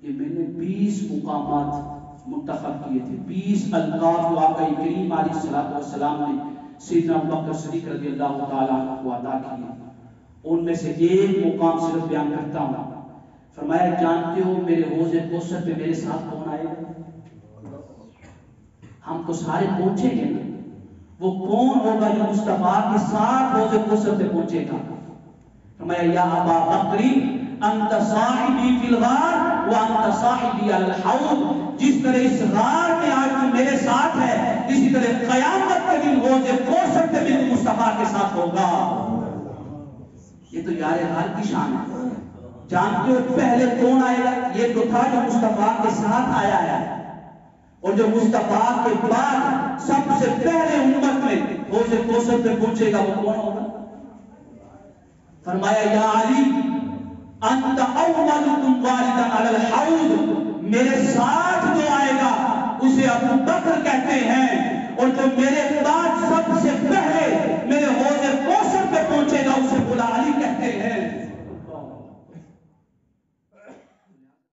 کہ میں نے 20 مقامات منتخب کیے تھے، 20 القاب جو آقا کریم علیہ الصلوۃ والسلام نے سیدنا ابوبکر صدیق رضی اللہ تعالیٰ عنہ کو عطا کیے، ان میں سے ایک مقام صرف بیان کرتا ہوں۔ فرمایا جانتے ہو میرے حوض کوثر پہ میرے ساتھ کون آئے گا؟ ہم تو سارے پہنچیں گے نا، وہ کون ہوگا جو مصطفیٰ کے ساتھ حوض کوثر پہ پہنچے گا؟ فرمایا یا ابا بکر انت صاحبی فی الغار وانت صاحبی علی الحوض، جس طرح اس غار میں آج تو میرے ساتھ ہے، اسی طرح قیامت کے دن حوض کوثر پہ بھی مصطفیٰ کے ساتھ ہوگا۔ یہ تو یار غار کی شان ہے۔ جانتے ہو پہلے کون آئے گا؟ یہ تو تھا جو مصطفیٰ کے ساتھ آیا ہے، اور جو مصطفیٰ کے بعد سب سے پہلے امت میں حوض کوثر پہ پہنچے گا وہ کون ہوگا؟ فرمایا یا علی انت اولکم واردا علی الحوض، میرے ساتھ جو آئے گا اسے ابو بکر کہتے ہیں، اور جو میرے بعد سب سے پہلے میرے حوض کوثر پہ پہنچے گا اسے مولا علی کہتے ہیں۔